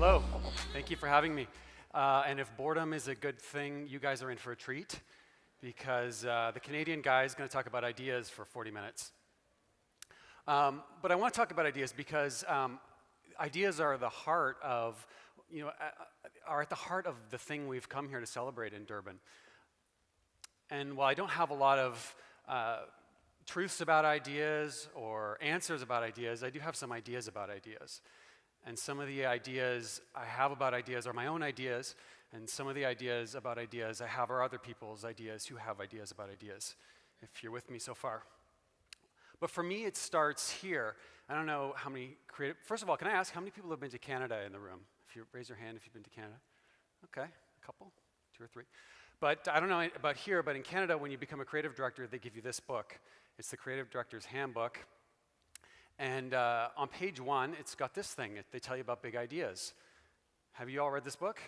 Hello, thank you for having me. And if boredom is a good thing, you guys are in for a treat because the Canadian guy is going to talk about ideas for 40 minutes. But I want to talk about ideas because ideas are the heart of, are at the heart of the thing we've come here to celebrate in Durban. And while I don't have a lot of truths about ideas or answers about ideas, I do have some ideas about ideas. And some of the ideas I have about ideas are my own ideas, and some of the ideas about ideas I have are other people's ideas who have ideas about ideas, if you're with me so far. But for me, it starts here. I don't know how many creative, first of all, can I ask how many people have been to Canada in the room? If you raise your hand if you've been to Canada. Okay, a couple, 2 or 3. But I don't know about here, but in Canada, when you become a creative director, they give you this book. It's the Creative Director's Handbook. And on page 1, it's got this thing. They tell you about big ideas. Have you all read this book?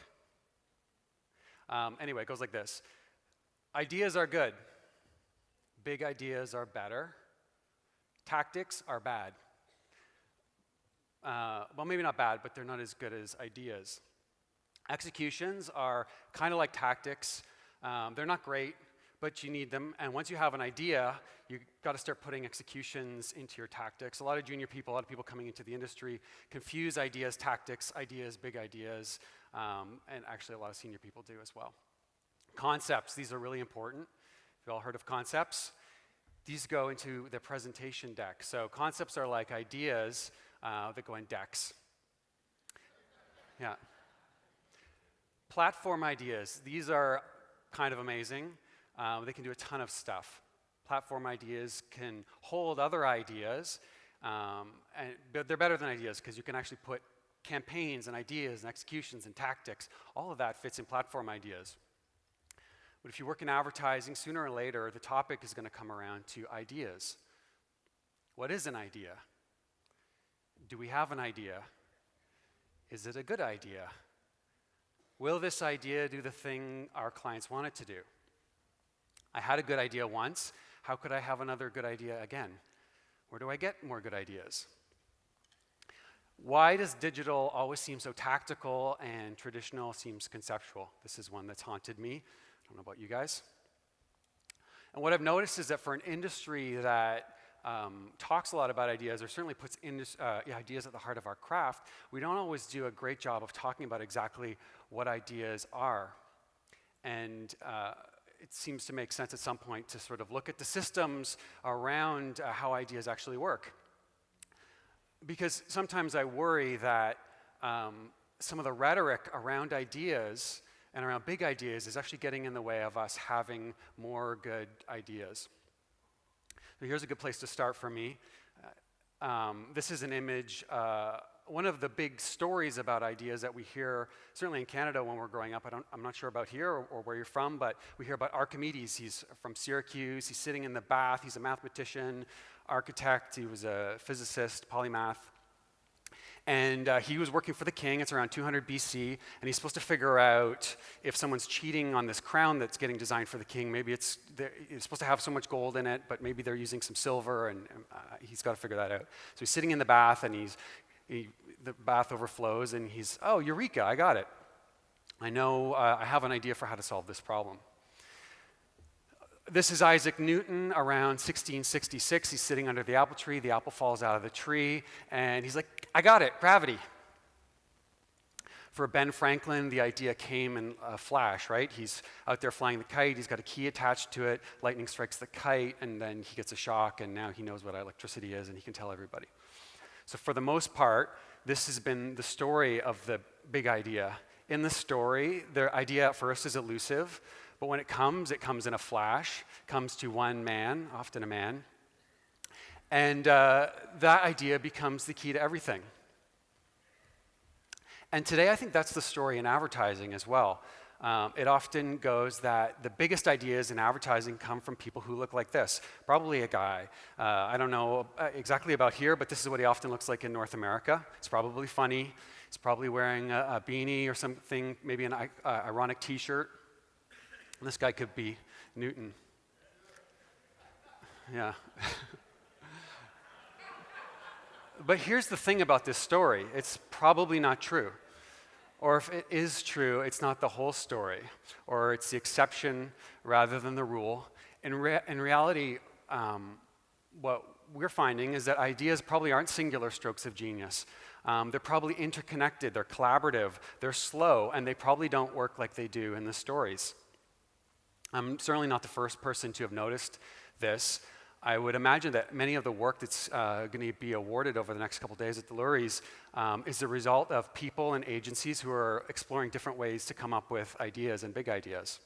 Anyway, it goes like this. Ideas are good. Big ideas are better. Tactics are bad. Well, maybe not bad, but they're not as good as ideas. Executions are kind of like tactics. They're not great, but you need them. And once you have an idea, you've got to start putting executions into your tactics. A lot of junior people, a lot of people coming into the industry confuse ideas, tactics, ideas, big ideas, and actually a lot of senior people do as well. Concepts, these are really important. You've all heard of concepts. These go into the presentation deck. So concepts are like ideas that go in decks. Yeah. Platform ideas, these are kind of amazing. They can do a ton of stuff. Platform ideas can hold other ideas, but they're better than ideas because you can actually put campaigns and ideas and executions and tactics. All of that fits in platform ideas. But if you work in advertising, sooner or later, the topic is going to come around to ideas. What is an idea? Do we have an idea? Is it a good idea? Will this idea do the thing our clients want it to do? I had a good idea once. How could I have another good idea again? Where do I get more good ideas? Why does digital always seem so tactical and traditional seems conceptual? This is one that's haunted me. I don't know about you guys. And what I've noticed is that for an industry that talks a lot about ideas, or certainly puts ideas at the heart of our craft, we don't always do a great job of talking about exactly what ideas are. And it seems to make sense at some point to sort of look at the systems around how ideas actually work. Because sometimes I worry that some of the rhetoric around ideas and around big ideas is actually getting in the way of us having more good ideas. So here's a good place to start for me. This is an image. One of the big stories about ideas that we hear, certainly in Canada when we're growing up, I'm not sure about here or where you're from, but we hear about Archimedes. He's from Syracuse. He's sitting in the bath. He's a mathematician, architect. He was a physicist, polymath. And he was working for the king. It's around 200 BC. And he's supposed to figure out if someone's cheating on this crown that's getting designed for the king. Maybe it's supposed to have so much gold in it, but maybe they're using some silver, and he's got to figure that out. So he's sitting in the bath, and the bath overflows, and he's, oh, eureka, I got it. I know, I have an idea for how to solve this problem. This is Isaac Newton around 1666. He's sitting under the apple tree. The apple falls out of the tree, and he's like, I got it, gravity. For Ben Franklin, the idea came in a flash, right? He's out there flying the kite. He's got a key attached to it. Lightning strikes the kite, and then he gets a shock, and now he knows what electricity is, and he can tell everybody. So for the most part, this has been the story of the big idea. In the story, the idea at first is elusive, but when it comes in a flash, comes to one man, often a man, and that idea becomes the key to everything. And today, I think that's the story in advertising as well. It often goes that the biggest ideas in advertising come from people who look like this. Probably a guy. I don't know exactly about here, but this is what he often looks like in North America. It's probably funny. He's probably wearing a beanie or something, maybe an ironic t-shirt. And this guy could be Newton. Yeah. But here's the thing about this story. It's probably not true. Or if it is true, it's not the whole story, or it's the exception rather than the rule. In reality, what we're finding is that ideas probably aren't singular strokes of genius. They're probably interconnected, they're collaborative, they're slow, and they probably don't work like they do in the stories. I'm certainly not the first person to have noticed this. I would imagine that many of the work that's going to be awarded over the next couple days at the Lurie's is the result of people and agencies who are exploring different ways to come up with ideas and big ideas.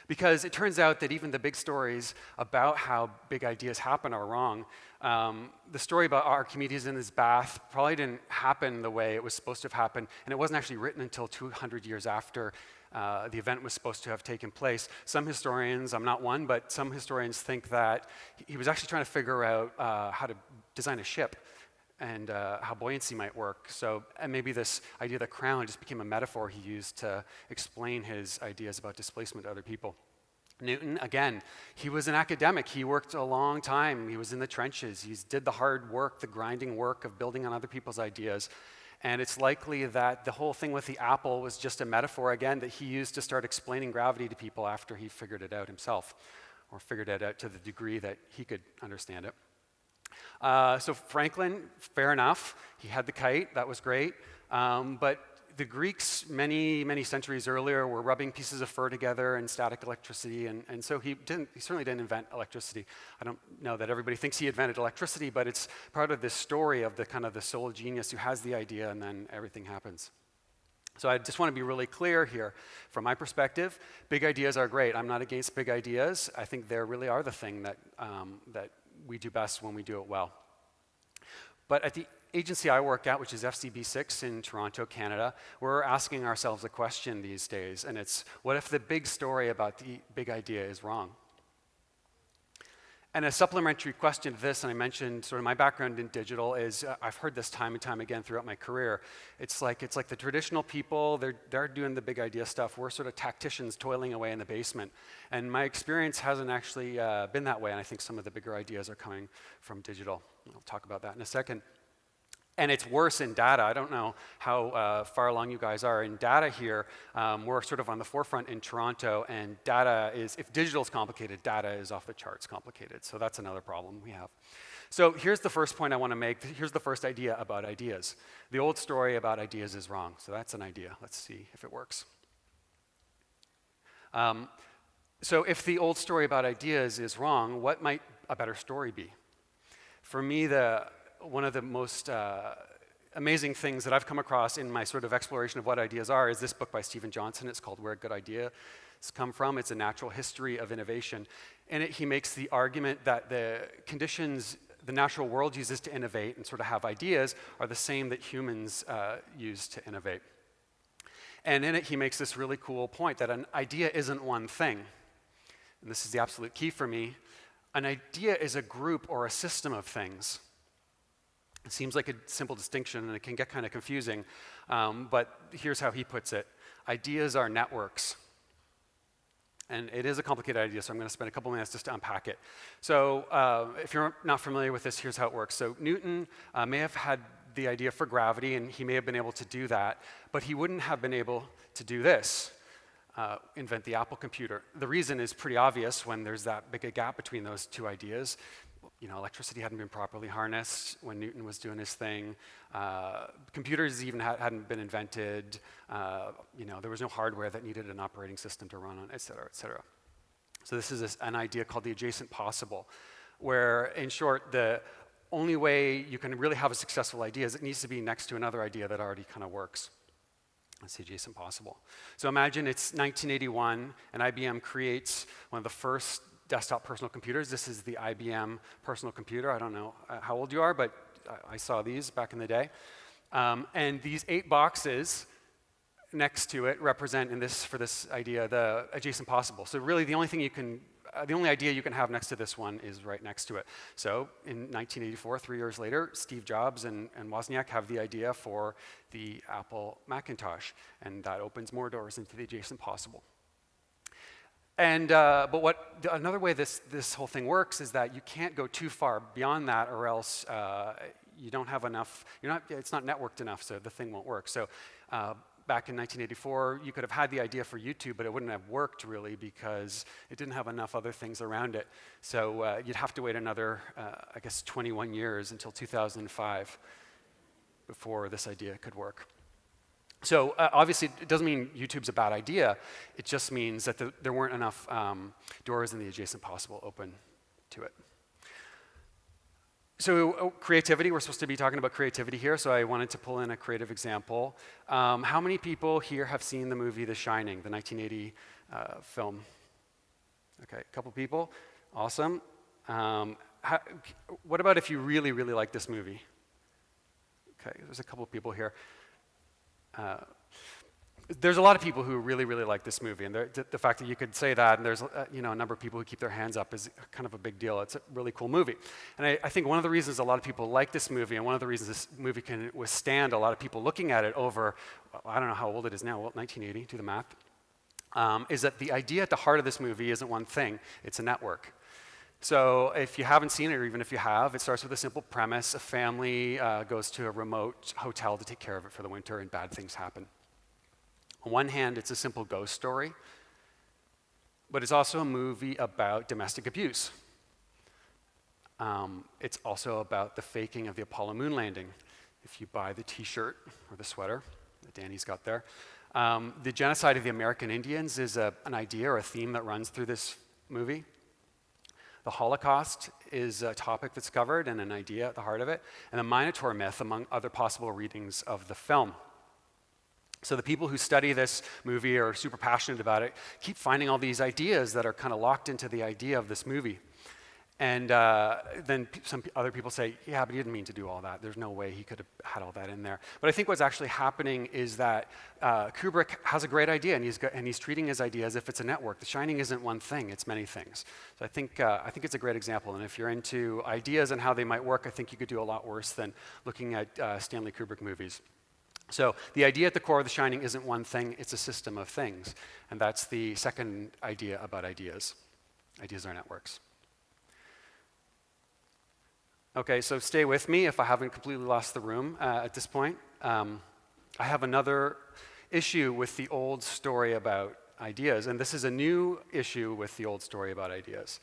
Because it turns out that even the big stories about how big ideas happen are wrong. The story about Archimedes in his bath probably didn't happen the way it was supposed to have happened, and it wasn't actually written until 200 years after the event was supposed to have taken place. Some historians, I'm not one, but some historians think that he was actually trying to figure out how to design a ship and how buoyancy might work. So, and maybe this idea of the crown just became a metaphor he used to explain his ideas about displacement to other people. Newton, again, he was an academic. He worked a long time. He was in the trenches. He did the hard work, the grinding work of building on other people's ideas. And it's likely that the whole thing with the apple was just a metaphor, again, that he used to start explaining gravity to people after he figured it out himself, or figured it out to the degree that he could understand it. So Franklin, fair enough. He had the kite. That was great. But the Greeks, many centuries earlier, were rubbing pieces of fur together and static electricity, and so he certainly didn't invent electricity. I don't know that everybody thinks he invented electricity, but it's part of this story of the kind of the sole genius who has the idea and then everything happens. So I just want to be really clear here. From my perspective, big ideas are great. I'm not against big ideas. I think they really are the thing that we do best when we do it well. But at the agency I work at, which is FCB6 in Toronto, Canada, we're asking ourselves a question these days, and it's, what if the big story about the big idea is wrong? And a supplementary question to this, and I mentioned sort of my background in digital, is I've heard this time and time again throughout my career. It's like the traditional people, they're doing the big idea stuff. We're sort of tacticians toiling away in the basement. And my experience hasn't actually been that way, and I think some of the bigger ideas are coming from digital. I'll talk about that in a second. And it's worse in data. I don't know how far along you guys are in data here. We're sort of on the forefront in Toronto, and data is, if digital is complicated, data is off the charts complicated. So that's another problem we have. So here's the first point I want to make. Here's the first idea about ideas. The old story about ideas is wrong. So that's an idea. Let's see if it works. So if the old story about ideas is wrong, what might a better story be? For me, one of the most amazing things that I've come across in my sort of exploration of what ideas are is this book by Stephen Johnson. It's called Where Good Ideas Come From. It's a natural history of innovation. In it, he makes the argument that the conditions the natural world uses to innovate and sort of have ideas are the same that humans use to innovate. And in it, he makes this really cool point that an idea isn't one thing. And this is the absolute key for me. An idea is a group or a system of things. It seems like a simple distinction, and it can get kind of confusing, but here's how he puts it. Ideas are networks. And it is a complicated idea, so I'm going to spend a couple minutes just to unpack it. So if you're not familiar with this, here's how it works. So Newton may have had the idea for gravity, and he may have been able to do that, but he wouldn't have been able to do this, invent the Apple computer. The reason is pretty obvious when there's that big a gap between those two ideas. You know, electricity hadn't been properly harnessed when Newton was doing his thing. Computers even hadn't been invented. You know, there was no hardware that needed an operating system to run on, et cetera, et cetera. So this is an idea called the adjacent possible, where, in short, the only way you can really have a successful idea is it needs to be next to another idea that already kind of works. That's the adjacent possible. So imagine it's 1981, and IBM creates one of the first desktop personal computers. This is the IBM personal computer. I don't know how old you are, but I saw these back in the day. And these 8 boxes next to it represent, for this idea, the adjacent possible. So really, the only idea you can have next to this one is right next to it. So in 1984, 3 years later, Steve Jobs and Wozniak have the idea for the Apple Macintosh, and that opens more doors into the adjacent possible. And but another way this whole thing works is that you can't go too far beyond that, or else you don't have enough, it's not networked enough, so the thing won't work. So back in 1984, you could have had the idea for YouTube, but it wouldn't have worked really because it didn't have enough other things around it. So you'd have to wait another, I guess, 21 years until 2005 before this idea could work. So obviously, it doesn't mean YouTube's a bad idea. It just means that there weren't enough doors in the adjacent possible open to it. So creativity, we're supposed to be talking about creativity here, so I wanted to pull in a creative example. How many people here have seen the movie The Shining, the 1980 film? Okay, a couple people, awesome. What about if you really, really like this movie? Okay, there's a couple of people here. There's a lot of people who really, really like this movie, and the fact that you could say that, and there's a number of people who keep their hands up is kind of a big deal. It's a really cool movie. And I think one of the reasons a lot of people like this movie, and one of the reasons this movie can withstand a lot of people looking at it over, I don't know how old it is now, well, 1980, do the math, is that the idea at the heart of this movie isn't one thing, it's a network. So if you haven't seen it, or even if you have, it starts with a simple premise. A family goes to a remote hotel to take care of it for the winter, and bad things happen. On one hand, it's a simple ghost story, but it's also a movie about domestic abuse. It's also about the faking of the Apollo moon landing. If you buy the t-shirt or the sweater that Danny's got there. The genocide of the American Indians is an idea or a theme that runs through this movie. The Holocaust is a topic that's covered and an idea at the heart of it, and the Minotaur myth, among other possible readings of the film. So the people who study this movie or are super passionate about it keep finding all these ideas that are kind of locked into the idea of this movie. And then some other people say, yeah, but he didn't mean to do all that. There's no way he could have had all that in there. But I think what's actually happening is that Kubrick has a great idea, and he's treating his idea as if it's a network. The Shining isn't one thing, it's many things. So I think it's a great example. And if you're into ideas and how they might work, I think you could do a lot worse than looking at Stanley Kubrick movies. So the idea at the core of The Shining isn't one thing, it's a system of things. And that's the second idea about ideas. Ideas are networks. Okay, so stay with me if I haven't completely lost the room at this point. I have another issue with the old story about ideas, and this is a new issue with the old story about ideas.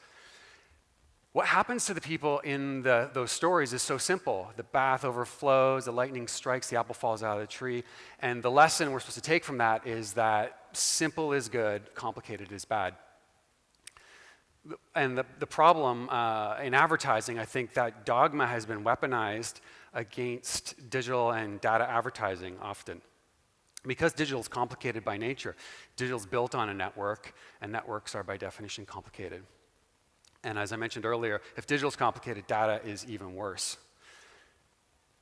What happens to the people in those stories is so simple. The bath overflows, the lightning strikes, the apple falls out of the tree, and the lesson we're supposed to take from that is that simple is good, complicated is bad. And the problem in advertising, I think that dogma has been weaponized against digital and data advertising often. Because digital is complicated by nature, digital is built on a network, and networks are by definition complicated. And as I mentioned earlier, if digital is complicated, data is even worse.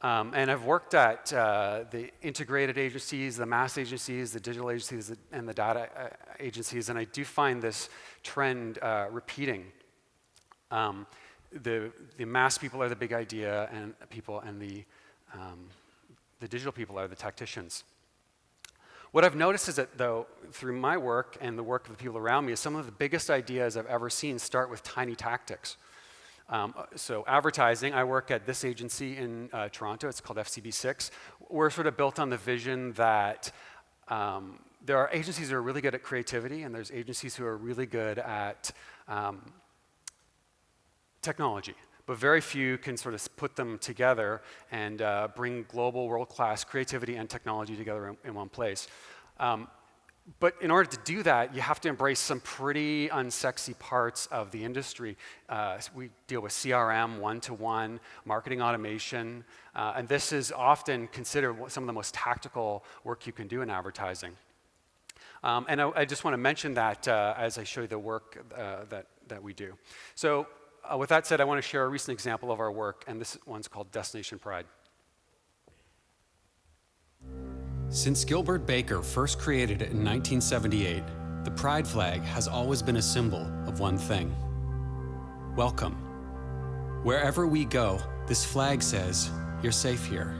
And I've worked at the integrated agencies, the mass agencies, the digital agencies, and the data agencies, and I do find this trend repeating. The mass people are the big idea, and the digital people are the tacticians. What I've noticed is that, though, through my work and the work of the people around me, is some of the biggest ideas I've ever seen start with tiny tactics. So advertising, I work at this agency in Toronto, it's called FCB6. We're sort of built on the vision that there are agencies who are really good at creativity, and there's agencies who are really good at technology. But very few can sort of put them together and bring global world-class creativity and technology together in one place. But in order to do that, you have to embrace some pretty unsexy parts of the industry. We deal with CRM, one-to-one, marketing automation, and this is often considered some of the most tactical work you can do in advertising. And I just want to mention that as I show you the work that we do. So with that said, I want to share a recent example of our work, and this one's called Destination Pride. Since Gilbert Baker first created it in 1978, the pride flag has always been a symbol of one thing: welcome. Wherever we go, this flag says, "You're safe here."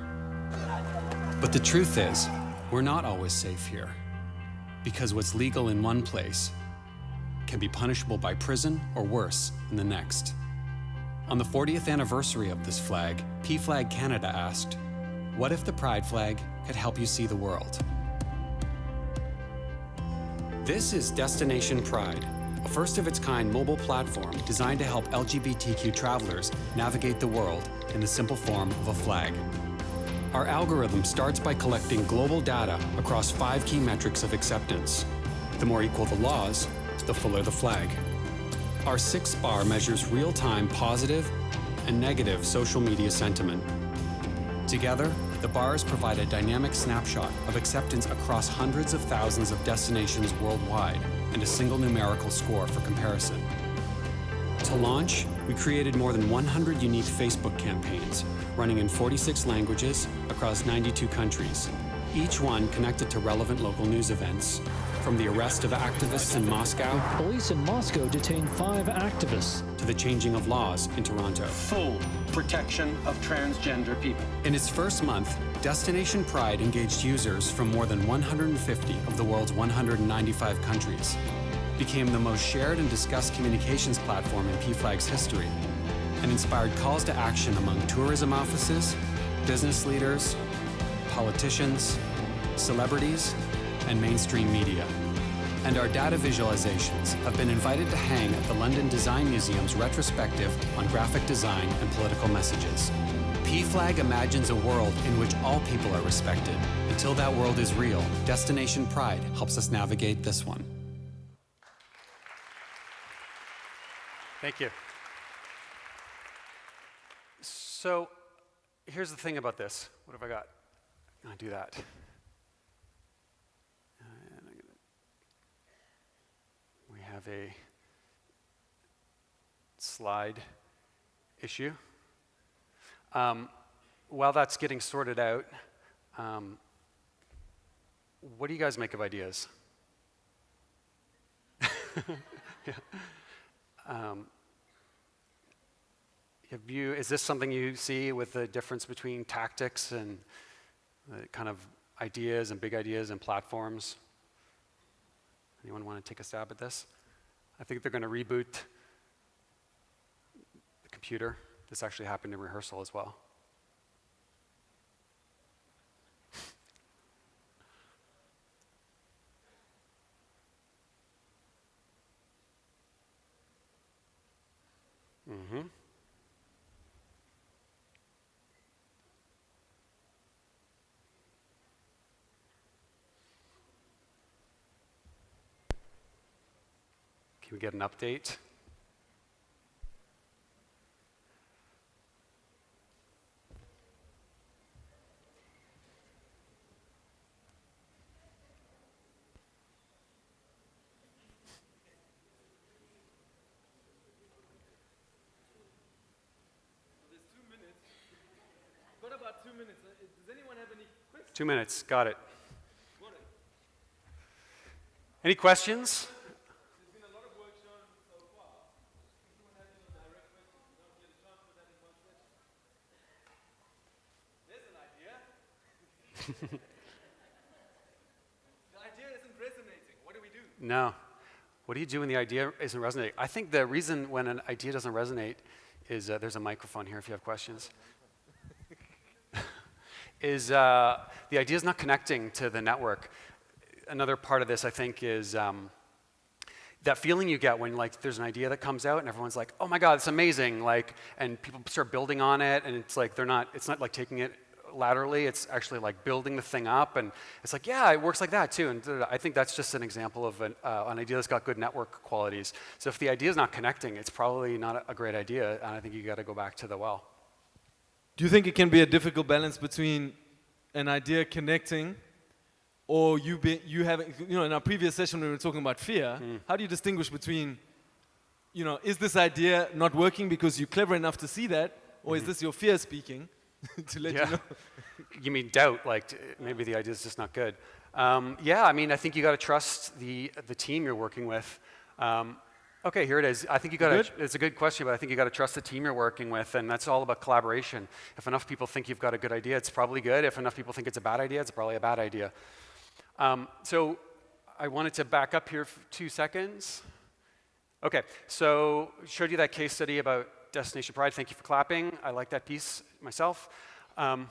But the truth is, we're not always safe here, because what's legal in one place can be punishable by prison or worse in the next. On the 40th anniversary of this flag, PFLAG Canada asked, "What if the Pride flag could help you see the world?" This is Destination Pride, a first-of-its-kind mobile platform designed to help LGBTQ travelers navigate the world in the simple form of a flag. Our algorithm starts by collecting global data across 5 key metrics of acceptance. The more equal the laws, the fuller the flag. Our 6th bar measures real-time positive and negative social media sentiment. Together, the bars provide a dynamic snapshot of acceptance across hundreds of thousands of destinations worldwide and a single numerical score for comparison. To launch, we created more than 100 unique Facebook campaigns, running in 46 languages across 92 countries, each one connected to relevant local news events, from the arrest of activists in Moscow Police in Moscow detained 5 activists. to the changing of laws in Toronto. Full protection of transgender people. In its first month, Destination Pride engaged users from more than 150 of the world's 195 countries, became the most shared and discussed communications platform in PFLAG's history, and inspired calls to action among tourism offices, business leaders, politicians, celebrities, and mainstream media. And our data visualizations have been invited to hang at the London Design Museum's retrospective on graphic design and political messages. PFLAG imagines a world in which all people are respected. Until that world is real, Destination Pride helps us navigate this one. Thank you. So here's the thing about this. What have I got? I'm going to do that. We have a slide issue. While that's getting sorted out, what do you guys make of ideas? Yeah. Is this something you see with the difference between tactics and kind of ideas and big ideas and platforms? Anyone want to take a stab at this? I think they're going to reboot the computer. This actually happened in rehearsal as well. Mm-hmm. Can we get an update? About 2 minutes. Does anyone have any questions? 2 minutes, got it. Any questions? There's been a lot of work shown so far. Does anyone have any direct questions? You don't get a chance for that in one session. There's an idea. The idea isn't resonating. What do we do? No. What do you do when the idea isn't resonating? I think the reason when an idea doesn't resonate is there's a microphone here if you have questions. Is the idea is not connecting to the network. Another part of this, I think, is that feeling you get when like there's an idea that comes out and everyone's like, "Oh my God, it's amazing!" Like, and people start building on it, and it's like it's not like taking it laterally. It's actually like building the thing up, and it's like, yeah, it works like that too. And I think that's just an example of an idea that's got good network qualities. So if the idea is not connecting, it's probably not a great idea, and I think you got to go back to the well. Do you think it can be a difficult balance between an idea connecting or you having, in our previous session when we were talking about fear, how do you distinguish between, is this idea not working because you're clever enough to see that, or is this your fear speaking to let you know? You mean doubt, like maybe the idea is just not good. Yeah, I mean, I think you got to trust the team you're working with. Okay, here it is. I think it's a good question, but I think you got to trust the team you're working with, and that's all about collaboration. If enough people think you've got a good idea, it's probably good. If enough people think it's a bad idea, it's probably a bad idea. So I wanted to back up here for 2 seconds. Okay, so showed you that case study about Destination Pride. Thank you for clapping. I like that piece myself. One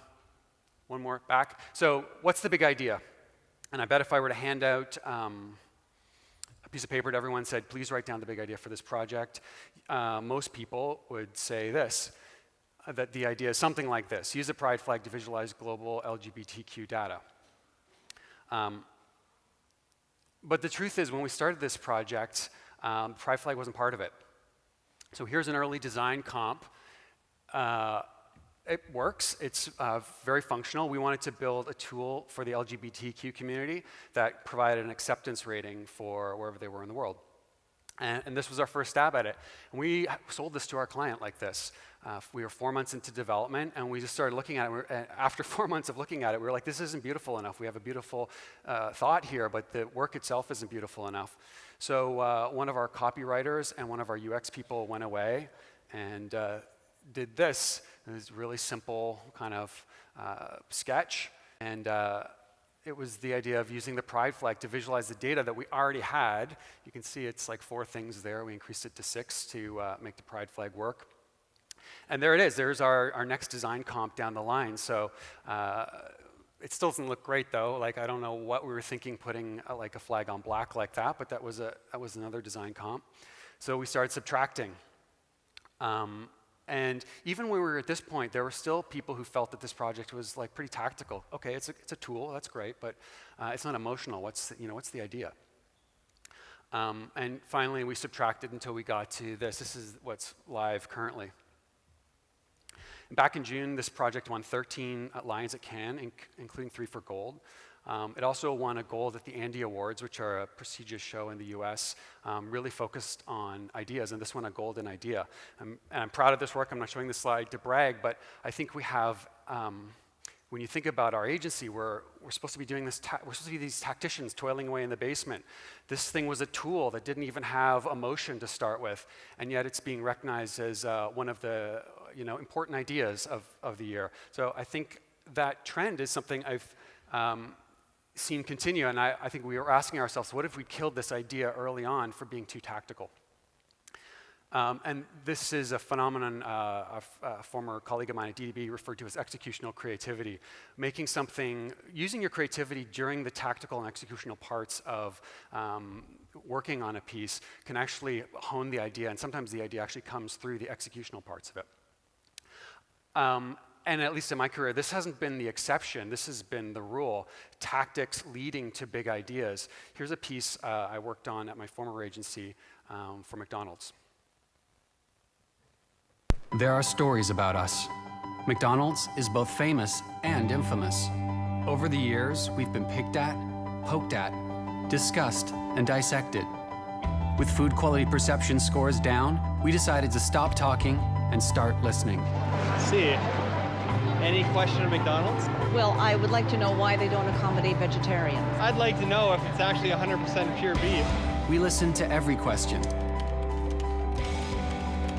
more back. So what's the big idea? And I bet if I were to hand out a piece of paper to everyone and said, please write down the big idea for this project, most people would say this, that the idea is something like this. Use a pride flag to visualize global LGBTQ data. But the truth is, when we started this project, pride flag wasn't part of it. So here's an early design comp. It works. It's very functional. We wanted to build a tool for the LGBTQ community that provided an acceptance rating for wherever they were in the world. And this was our first stab at it. And we sold this to our client like this. We were 4 months into development, and we just started looking at it. And after 4 months of looking at it, we were like, this isn't beautiful enough. We have a beautiful thought here, but the work itself isn't beautiful enough. So one of our copywriters and one of our UX people went away and did this. It was a really simple kind of sketch. And it was the idea of using the pride flag to visualize the data that we already had. You can see it's like 4 things there. We increased it to 6 to make the pride flag work. And there it is. There's our next design comp down the line. So it still doesn't look great, though. Like, I don't know what we were thinking putting like a flag on black like that, but that was another design comp. So we started subtracting. And even when we were at this point, there were still people who felt that this project was like pretty tactical. Okay, it's a tool, that's great, but it's not emotional. What's the idea? And finally, we subtracted until we got to this. This is what's live currently. And back in June, this project won 13 Lions at Cannes, including 3 for gold. It also won a gold at the Andy Awards, which are a prestigious show in the US, really focused on ideas, and this won a golden idea. And I'm proud of this work. I'm not showing this slide to brag, but I think we have, when you think about our agency, we're supposed to be doing this, we're supposed to be these tacticians toiling away in the basement. This thing was a tool that didn't even have emotion to start with, and yet it's being recognized as one of the important ideas of the year. So I think that trend is something I've seen continue, and I think we were asking ourselves, what if we killed this idea early on for being too tactical? And this is a phenomenon a former colleague of mine at DStv referred to as executional creativity. Making something, using your creativity during the tactical and executional parts of working on a piece can actually hone the idea, and sometimes the idea actually comes through the executional parts of it. And at least in my career, this hasn't been the exception. This has been the rule. Tactics leading to big ideas. Here's a piece I worked on at my former agency for McDonald's. There are stories about us. McDonald's is both famous and infamous. Over the years, we've been picked at, poked at, discussed, and dissected. With food quality perception scores down, we decided to stop talking and start listening. See. Any question of McDonald's? Well, I would like to know why they don't accommodate vegetarians. I'd like to know if it's actually 100% pure beef. We listened to every question,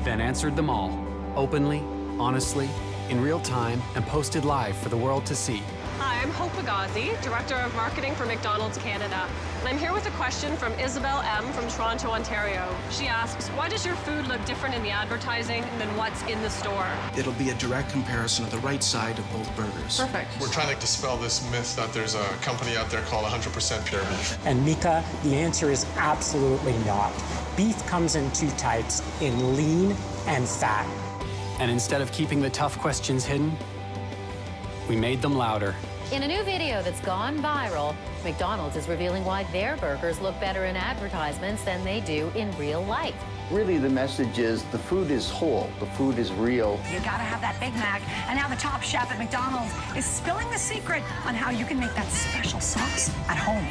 then answered them all, openly, honestly, in real time, and posted live for the world to see. Hi, I'm Hope Agazi, Director of Marketing for McDonald's Canada. And I'm here with a question from Isabel M. from Toronto, Ontario. She asks, why does your food look different in the advertising than what's in the store? It'll be a direct comparison of the right side of both burgers. Perfect. We're trying to dispel this myth that there's a company out there called 100% pure beef. And Mika, the answer is absolutely not. Beef comes in 2 types, in lean and fat. And instead of keeping the tough questions hidden, we made them louder. In a new video that's gone viral, McDonald's is revealing why their burgers look better in advertisements than they do in real life. Really, the message is the food is whole, the food is real. You gotta have that Big Mac. And now the top chef at McDonald's is spilling the secret on how you can make that special sauce at home.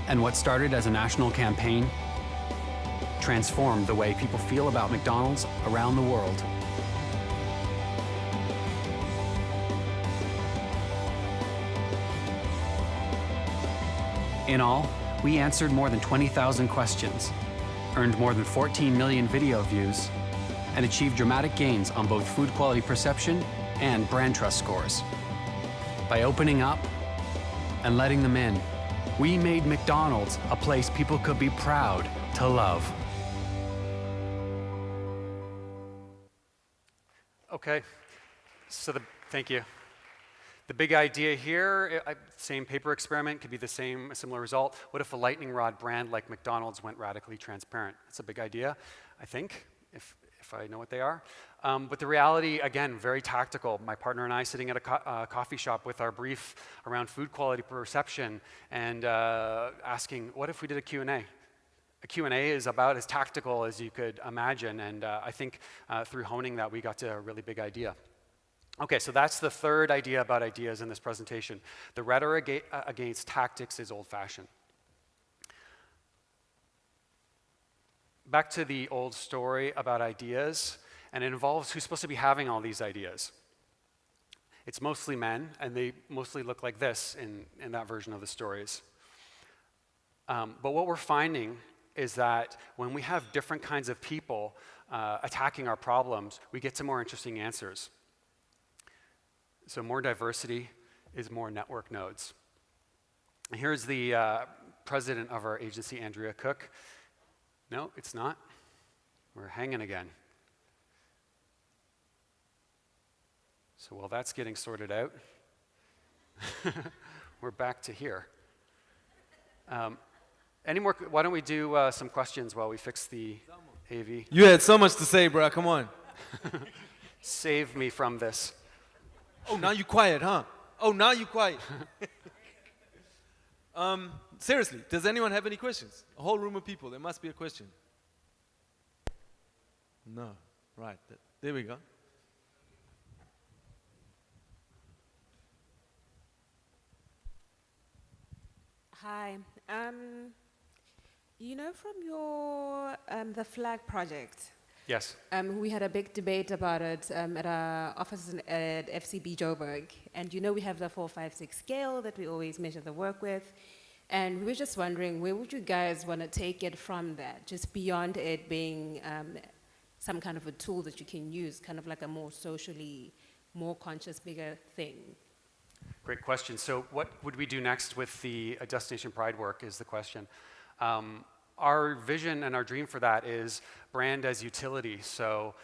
And what started as a national campaign transformed the way people feel about McDonald's around the world. In all, we answered more than 20,000 questions, earned more than 14 million video views, and achieved dramatic gains on both food quality perception and brand trust scores. By opening up and letting them in, we made McDonald's a place people could be proud to love. Okay, so thank you. The big idea here, same paper experiment, could be a similar result. What if a lightning rod brand like McDonald's went radically transparent? That's a big idea, I think, if I know what they are. But the reality, again, very tactical. My partner and I sitting at a coffee shop with our brief around food quality perception and asking, what if we did a Q&A? A Q&A is about as tactical as you could imagine, and I think through honing that, we got to a really big idea. Okay, so that's the third idea about ideas in this presentation. The rhetoric against tactics is old-fashioned. Back to the old story about ideas, and it involves who's supposed to be having all these ideas. It's mostly men, and they mostly look like this in that version of the stories. But what we're finding is that when we have different kinds of people attacking our problems, we get to more interesting answers. So more diversity is more network nodes. And here's the president of our agency, Andrea Cook. No, it's not. We're hanging again. So while that's getting sorted out, we're back to here. Any more? Why don't we do some questions while we fix the AV? You had so much to say, bro. Come on. Save me from this. Oh, now you quiet, huh? Oh, now you quiet. Seriously, does anyone have any questions? A whole room of people. There must be a question. No. Right. There we go. Hi. You know, from your the flag project. Yes. We had a big debate about it at our office at FCB Joburg, and you know we have the 4-5-6 scale that we always measure the work with, and we were just wondering where would you guys want to take it from that, just beyond it being some kind of a tool that you can use, kind of like a more socially, more conscious, bigger thing. Great question. So what would we do next with the Destination Pride work is the question. Our vision and our dream for that is brand as utility. So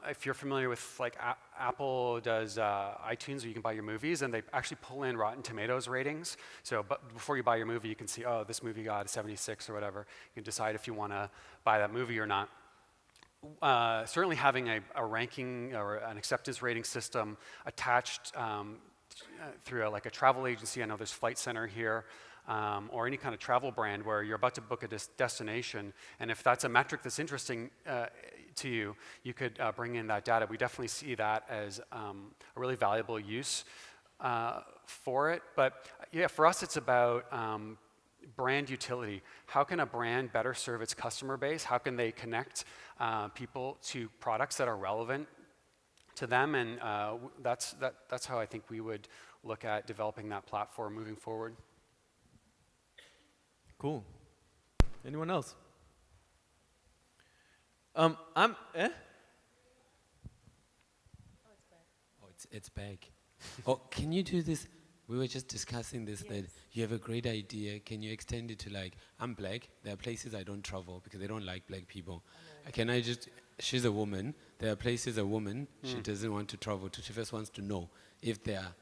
if you're familiar with, like, Apple does iTunes, where you can buy your movies, and they actually pull in Rotten Tomatoes ratings. So but before you buy your movie, you can see, oh, this movie got a 76 or whatever. You can decide if you want to buy that movie or not. Certainly having a ranking or an acceptance rating system attached through like a travel agency. I know there's Flight Center here. Or any kind of travel brand where you're about to book a destination, and if that's a metric that's interesting to you, you could bring in that data. We definitely see that as a really valuable use for it. But yeah, for us it's about brand utility. How can a brand better serve its customer base? How can they connect people to products that are relevant to them? And that's how I think we would look at developing that platform moving forward. Cool. Anyone else? It's back. Oh, can you do this? We were just discussing this, that you have a great idea. Can you extend it to, like, I'm black. There are places I don't travel because they don't like black people. Can I just, she's a woman. There are places a woman, she doesn't want to travel to. She first wants to know if they are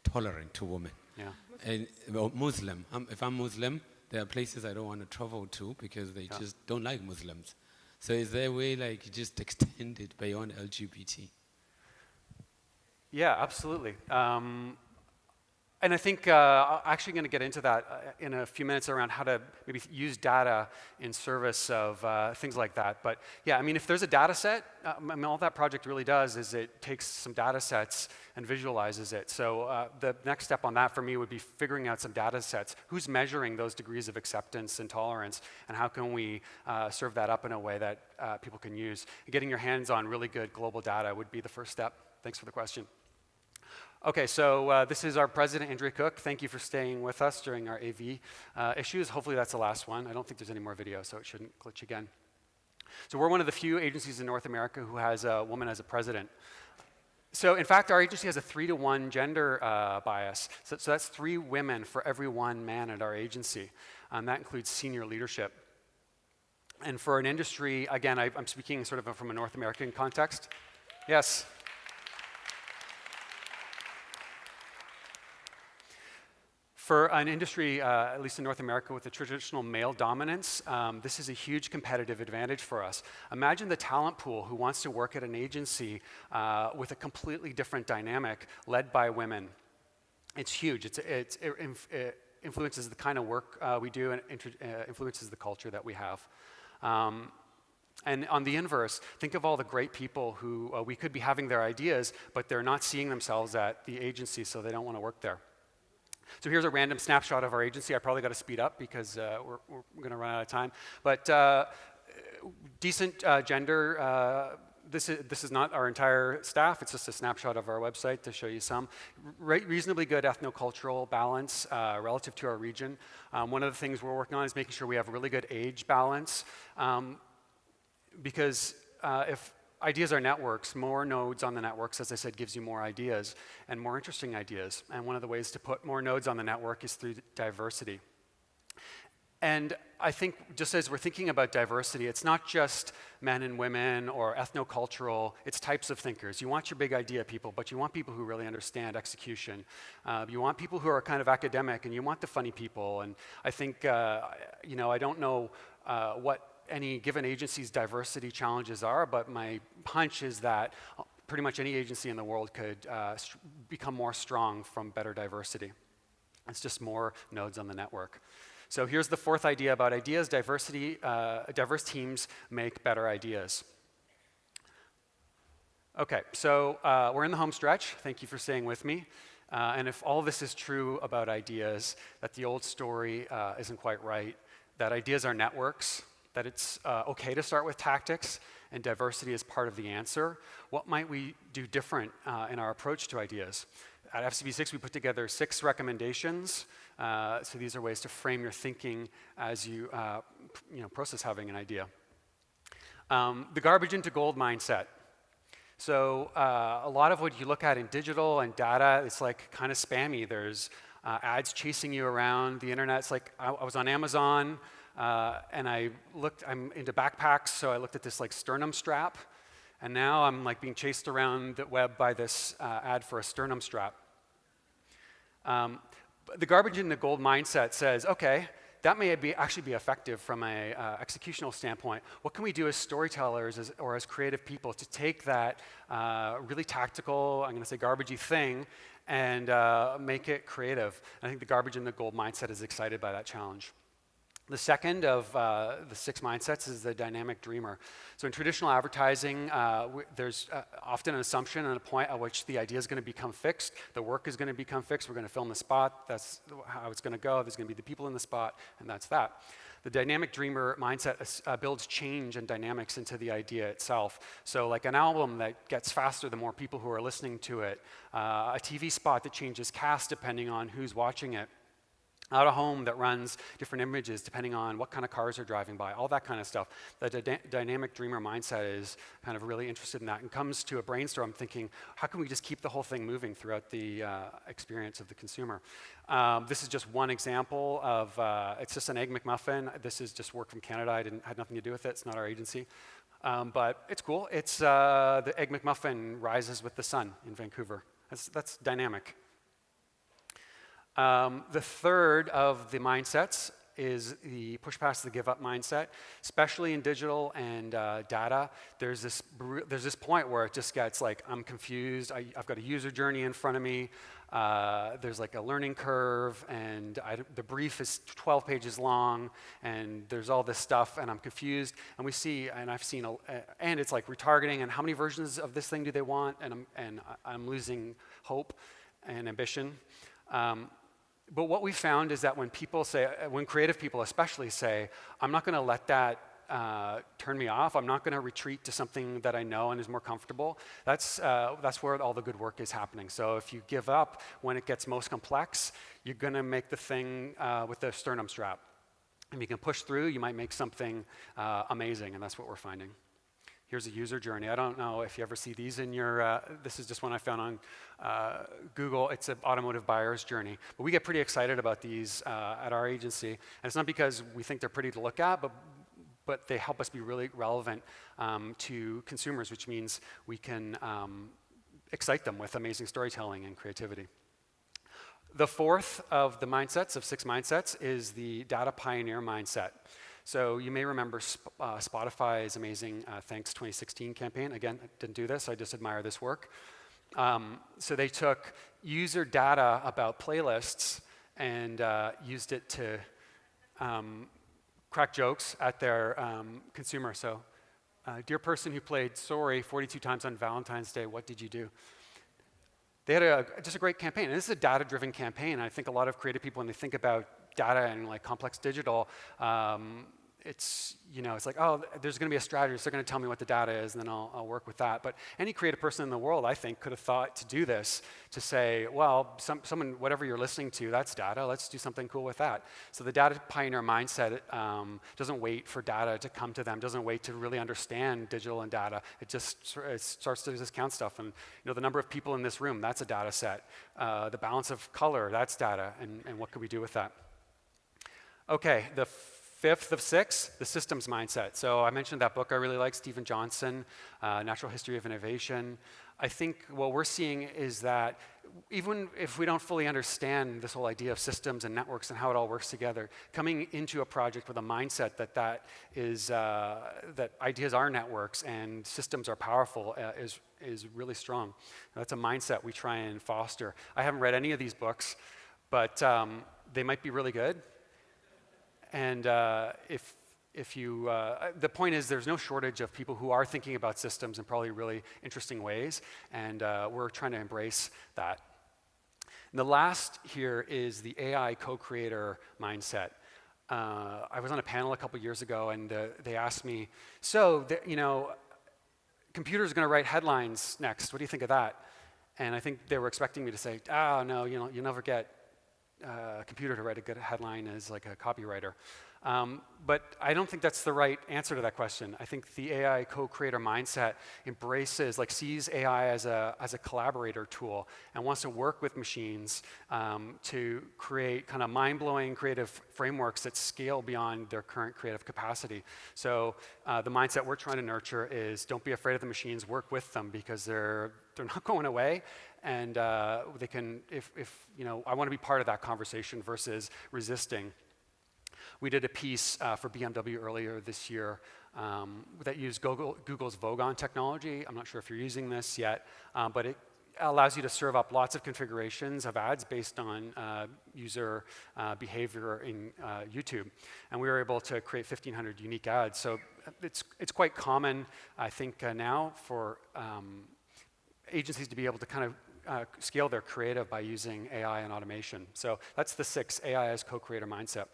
tolerant to women. Yeah. And well, Muslim. If I'm Muslim, there are places I don't want to travel to because they just don't like Muslims. So is there a way, like, just extend it beyond LGBT? Yeah, absolutely. And I think I'm actually going to get into that in a few minutes around how to maybe use data in service of things like that. But yeah, I mean, if there's a data set, I mean, all that project really does is it takes some data sets and visualizes it. So the next step on that for me would be figuring out some data sets. Who's measuring those degrees of acceptance and tolerance, and how can we serve that up in a way that people can use? Getting your hands on really good global data would be the first step. Thanks for the question. Okay, so this is our president, Andrea Cook. Thank you for staying with us during our AV issues. Hopefully that's the last one. I don't think there's any more video, so it shouldn't glitch again. So we're one of the few agencies in North America who has a woman as a president. So in fact, our agency has a 3-to-1 gender bias. So that's 3 women for every 1 man at our agency. That includes senior leadership. And for an industry, again, I'm speaking sort of from a North American context. Yes. For an industry, at least in North America, with the traditional male dominance, this is a huge competitive advantage for us. Imagine the talent pool who wants to work at an agency with a completely different dynamic led by women. It's huge. It influences the kind of work we do and influences the culture that we have. And on the inverse, think of all the great people who we could be having their ideas, but they're not seeing themselves at the agency, so they don't want to work there. So here's a random snapshot of our agency. I probably got to speed up because we're going to run out of time. But decent gender. This is not our entire staff. It's just a snapshot of our website to show you some. Reasonably good ethnocultural balance relative to our region. One of the things we're working on is making sure we have really good age balance. Because if ideas are networks, more nodes on the networks, as I said, gives you more ideas and more interesting ideas. And one of the ways to put more nodes on the network is through diversity. And I think just as we're thinking about diversity, it's not just men and women or ethnocultural, it's types of thinkers. You want your big idea people, but you want people who really understand execution. You want people who are kind of academic, and you want the funny people. And I think, you know, I don't know what any given agency's diversity challenges are, but my hunch is that pretty much any agency in the world could become more strong from better diversity. It's just more nodes on the network. So here's the fourth idea about ideas. Diversity, diverse teams make better ideas. Okay, so we're in the home stretch. Thank you for staying with me. And if all this is true about ideas, that the old story isn't quite right, that ideas are networks, that it's okay to start with tactics, and diversity is part of the answer, what might we do different in our approach to ideas? At FCB6, we put together 6 recommendations. So these are ways to frame your thinking as you, process having an idea. The garbage into gold mindset. So a lot of what you look at in digital and data, it's like kind of spammy. There's ads chasing you around the internet. It's like I was on Amazon, and I'm into backpacks, so I looked at this like sternum strap, and now I'm like being chased around the web by this ad for a sternum strap. The garbage in the gold mindset says, okay, that may actually be effective from a executional standpoint. What can we do as storytellers or as creative people to take that really tactical, I'm going to say garbagey thing, and make it creative? And I think the garbage in the gold mindset is excited by that challenge. The second of the 6 mindsets is the dynamic dreamer. So in traditional advertising, there's often an assumption and a point at which the idea is going to become fixed, the work is going to become fixed, we're going to film the spot, that's how it's going to go, there's going to be the people in the spot, and that's that. The dynamic dreamer mindset builds change and dynamics into the idea itself. So like an album that gets faster the more people who are listening to it, a TV spot that changes cast depending on who's watching it, out of home that runs different images depending on what kind of cars are driving by, all that kind of stuff. The dynamic dreamer mindset is kind of really interested in that and comes to a brainstorm thinking, how can we just keep the whole thing moving throughout the experience of the consumer? This is just one example of, it's just an Egg McMuffin. This is just work from Canada. Had nothing to do with it. It's not our agency. But it's cool. It's the Egg McMuffin rises with the sun in Vancouver. That's dynamic. The third of the mindsets is the push past the give up mindset, especially in digital and data. There's this point where it just gets like, I'm confused, I've got a user journey in front of me, there's like a learning curve, and the brief is 12 pages long, and there's all this stuff, and I'm confused, and we see, and I've seen, and it's like retargeting, and how many versions of this thing do they want, and I'm losing hope and ambition. But what we found is that when creative people especially say, I'm not going to let that turn me off, I'm not going to retreat to something that I know and is more comfortable, that's where all the good work is happening. So if you give up when it gets most complex, you're going to make the thing with the sternum strap. And you can push through, you might make something amazing, and that's what we're finding. Here's a user journey. I don't know if you ever see these in your, this is just one I found on Google. It's an automotive buyer's journey. But we get pretty excited about these at our agency. And it's not because we think they're pretty to look at, but they help us be really relevant to consumers, which means we can excite them with amazing storytelling and creativity. The fourth of the mindsets, of 6 mindsets, is the data pioneer mindset. So you may remember Spotify's amazing Thanks 2016 campaign. Again, I didn't do this, I just admire this work. So they took user data about playlists and used it to crack jokes at their consumer. So, dear person who played Sorry 42 times on Valentine's Day, what did you do? They had just a great campaign. And this is a data-driven campaign. I think a lot of creative people, when they think about data and like complex digital, it's like, oh, there's going to be a strategist. They're going to tell me what the data is, and then I'll work with that. But any creative person in the world, I think, could have thought to do this, to say, well, someone, whatever you're listening to, that's data. Let's do something cool with that. So the data pioneer mindset doesn't wait for data to come to them, doesn't wait to really understand digital and data. It starts to just count stuff. And the number of people in this room, that's a data set. The balance of color, that's data. And what could we do with that? Okay, the fifth of 6, the systems mindset. So I mentioned that book I really like, Stephen Johnson, Natural History of Innovation. I think what we're seeing is that even if we don't fully understand this whole idea of systems and networks and how it all works together, coming into a project with a mindset that ideas are networks and systems are powerful is really strong. That's a mindset we try and foster. I haven't read any of these books, but they might be really good. And if you, the point is there's no shortage of people who are thinking about systems in probably really interesting ways, and we're trying to embrace that. And the last here is the AI co-creator mindset. I was on a panel a couple years ago, and they asked me, so, computers are going to write headlines next. What do you think of that? And I think they were expecting me to say, oh, no, you'll never get a computer to write a good headline as like a copywriter. But I don't think that's the right answer to that question. I think the AI co-creator mindset sees AI as a collaborator tool and wants to work with machines to create kind of mind-blowing creative frameworks that scale beyond their current creative capacity. So the mindset we're trying to nurture is don't be afraid of the machines, work with them because they're not going away. And they can, I want to be part of that conversation versus resisting. We did a piece for BMW earlier this year that used Google's Vogon technology. I'm not sure if you're using this yet, but it allows you to serve up lots of configurations of ads based on user behavior in YouTube. And we were able to create 1,500 unique ads. So it's quite common, I think, now for agencies to be able to kind of scale their creative by using AI and automation. So that's the 6, AI as co-creator mindset.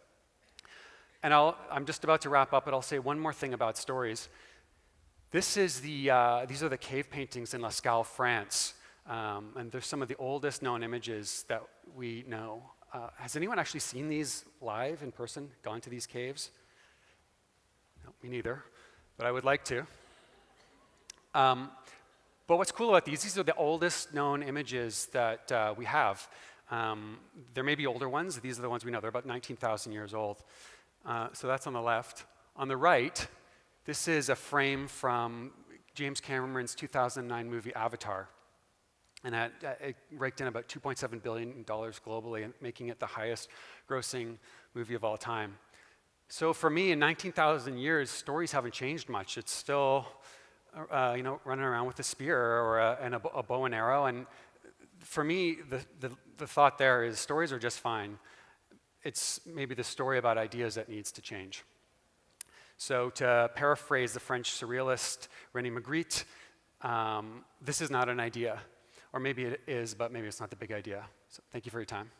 And I'm just about to wrap up, but I'll say one more thing about stories. These are the cave paintings in Lascaux, France. And they're some of the oldest known images that we know. Has anyone actually seen these live in person, gone to these caves? No, me neither, but I would like to. But what's cool about these are the oldest known images that we have. There may be older ones. These are the ones we know. They're about 19,000 years old. So that's on the left. On the right, this is a frame from James Cameron's 2009 movie Avatar. And it raked in about $2.7 billion globally, making it the highest grossing movie of all time. So for me, in 19,000 years, stories haven't changed much. It's still running around with a spear or a bow and arrow. And for me, the thought there is stories are just fine. It's maybe the story about ideas that needs to change. So to paraphrase the French surrealist René Magritte, this is not an idea. Or maybe it is, but maybe it's not the big idea. So thank you for your time.